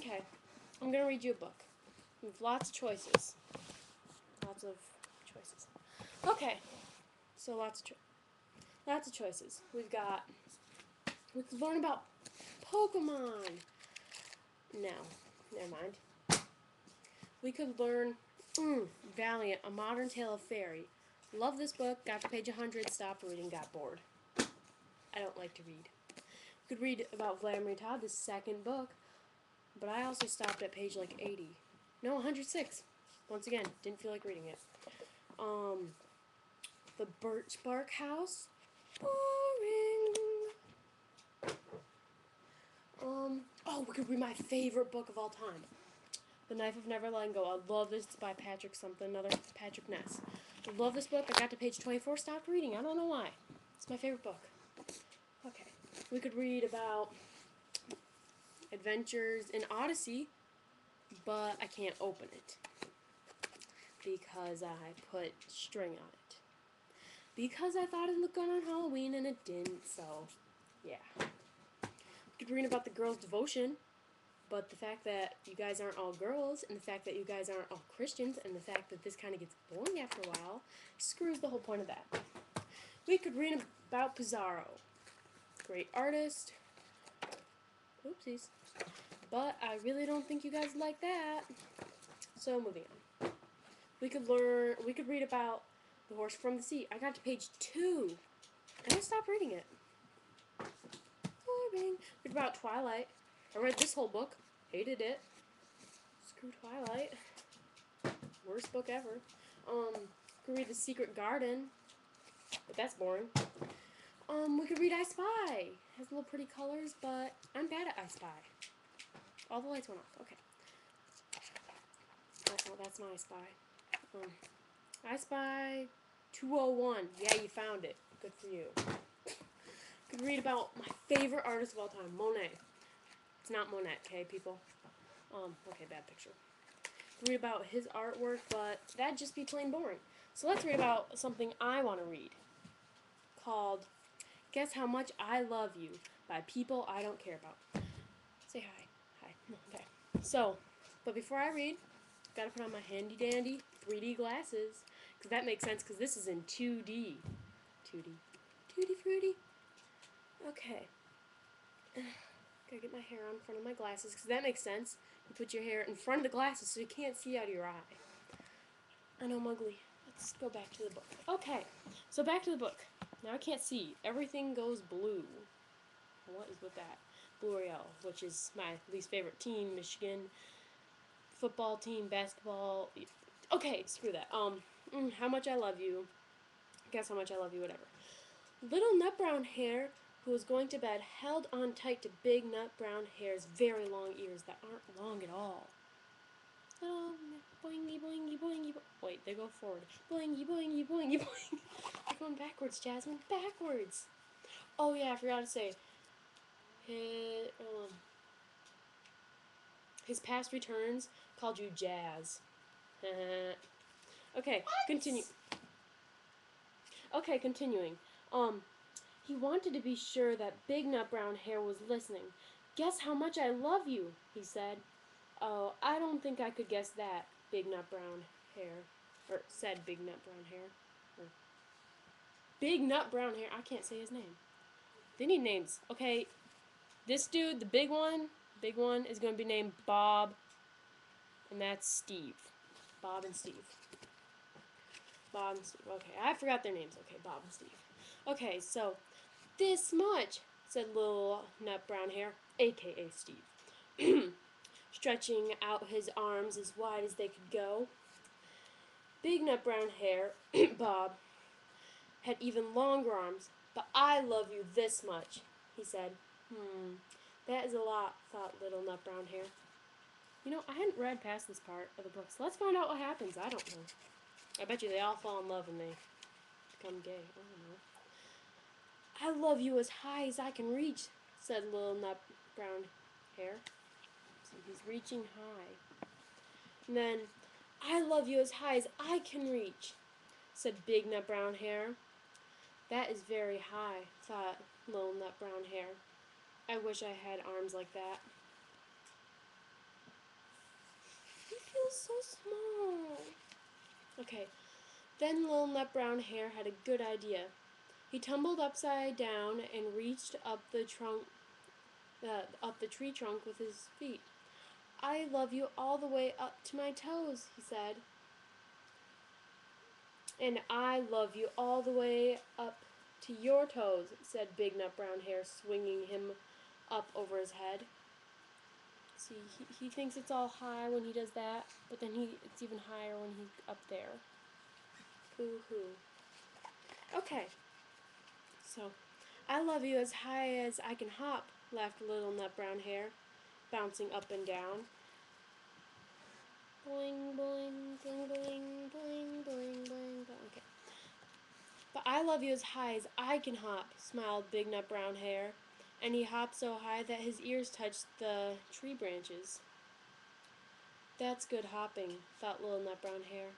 Okay, I'm gonna read you a book. We have lots of choices. Lots of choices. Okay, so lots of choices. We could learn about Pokemon. No, never mind. We could learn Valiant, A Modern Tale of Fairy. Love this book. Got to page 100. Stopped reading. Got bored. I don't like to read. We could read about Vladimir Todd, the second book, but I also stopped at page like 80. No, 106. Once again, didn't feel like reading it. The Birch Bark House. Boring. Oh, we could read my favorite book of all time. The Knife of Never Letting Go. I love this. It's by Patrick Ness. I love this book. I got to page 24, stopped reading. I don't know why. It's my favorite book. Okay. We could read about Adventures in Odyssey, but I can't open it because I put string on it. Because I thought it looked good on Halloween and it didn't, so yeah. We could read about the girls' devotion, but the fact that you guys aren't all girls, and the fact that you guys aren't all Christians, and the fact that this kind of gets boring after a while, screws the whole point of that. We could read about Pizarro. Great artist. Oopsies. But I really don't think you guys like that. So moving on. We could read about The Horse from the Sea. I got to page 2. And I stopped reading it. Boring. Read about Twilight. I read this whole book. Hated it. Screw Twilight. Worst book ever. Could read The Secret Garden. But that's boring. We could read I Spy. Has little pretty colors, but I'm bad at I Spy. All the lights went off. Okay. Oh, that's not I Spy. I Spy 201. Yeah, you found it. Good for you. Could read about my favorite artist of all time, Monet. It's not Monet, okay, people? Okay, bad picture. Read about his artwork, but that'd just be plain boring. So let's read about something I want to read, called Guess How Much I Love You by People I Don't Care About. Say hi. Hi. Okay. So, but before I read, gotta put on my handy dandy 3D glasses, because that makes sense, because this is in 2D. 2D. Tutti fruity. Okay. Gotta get my hair on in front of my glasses, because that makes sense. You put your hair in front of the glasses so you can't see out of your eye. I know I'm ugly. Let's go back to the book. Okay, so back to the book. Now I can't see. Everything goes blue. What is with that? Blue or yellow, which is my least favorite team, Michigan. Football team, basketball. Okay, screw that. How much I love you. Guess how much I love you, whatever. Little Nut Brown Hare, who was going to bed, held on tight to Big Nut Brown Hare's very long ears that aren't long at all. Little boingy, boingy, boingy, wait, they go forward. Boingy, boingy, boingy, boingy. They're going backwards, Jasmine, backwards. Oh yeah, I forgot to say. His past returns called you Jazz. Okay, continue. Okay, continuing. He wanted to be sure that Big Nut Brown Hare was listening. Guess how much I love you, he said. Oh, I don't think I could guess that, Big Nut Brown Hare. Or said Big Nut Brown Hare. Or Big Nut Brown Hare. I can't say his name. They need names. Okay, this dude, the big one is going to be named Bob. And that's Steve. Bob and Steve. Bob and Steve. Okay, I forgot their names. Okay, Bob and Steve. Okay, so this much, said Little Nut Brown Hare, a.k.a. Steve, stretching out his arms as wide as they could go. Big Nut Brown Hare, Bob, had even longer arms, but I love you this much, he said. That is a lot, thought Little Nut Brown Hare. You know, I hadn't read past this part of the book, so let's find out what happens. I don't know. I bet you they all fall in love and they become gay. I don't know. I love you as high as I can reach, said Little Nut Brown Hare. So he's reaching high. And then, I love you as high as I can reach, said Big Nut Brown Hare. That is very high, thought Little Nut Brown Hare. I wish I had arms like that. feels so small. Okay, then Little Nut Brown Hare had a good idea. He tumbled upside down and reached up the tree trunk with his feet. I love you all the way up to my toes, he said. And I love you all the way up to your toes, said Big Nut Brown Hare, swinging him up over his head. See, he thinks it's all high when he does that, but then it's even higher when he's up there. Boo-hoo. Okay, so, I love you as high as I can hop, laughed Little Nut Brown Hare, bouncing up and down. Boing, boing, boing, boing, boing, boing, boing, boing. Okay. But I love you as high as I can hop, smiled Big Nut Brown Hare, and he hopped so high that his ears touched the tree branches. That's good hopping, thought Little Nut Brown Hare.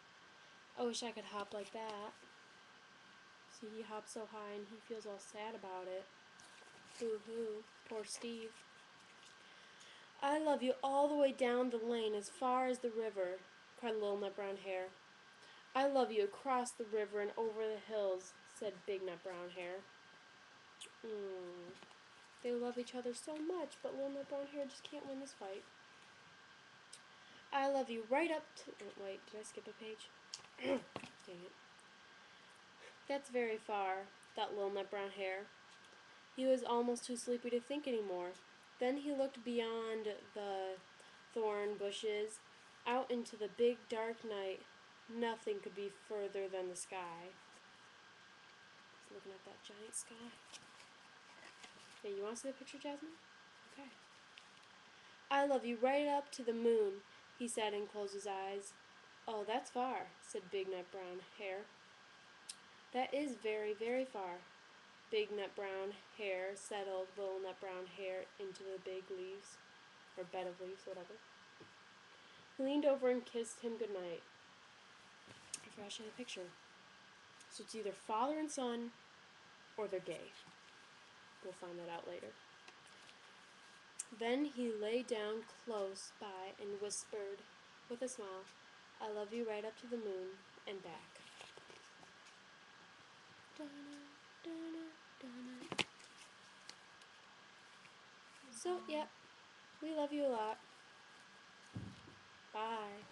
I wish I could hop like that. See, he hops so high and he feels all sad about it. Boo-hoo, poor Steve. I love you all the way down the lane as far as the river, cried Little Nut Brown Hare. I love you across the river and over the hills, said Big Nut Brown Hare. They love each other so much, but Little Nut Brown Hare just can't win this fight. I love you right up to... Oh, wait, did I skip a page? Dang it. That's very far, thought Little Nut Brown Hare. He was almost too sleepy to think anymore. Then he looked beyond the thorn bushes, out into the big dark night. Nothing could be further than the sky. He's looking at that giant sky. Hey, you want to see the picture, Jasmine? Okay. I love you right up to the moon, he said and closed his eyes. Oh, that's far, said Big Nut Brown Hare. That is very, very far. Big Nut Brown Hare settled Little Nut Brown Hare into the big leaves, or bed of leaves, whatever. He leaned over and kissed him goodnight. I forgot to show you the picture. So it's either father and son, or they're gay. We'll find that out later. Then he lay down close by and whispered, with a smile, I love you right up to the moon and back. So, yep, we love you a lot. Bye.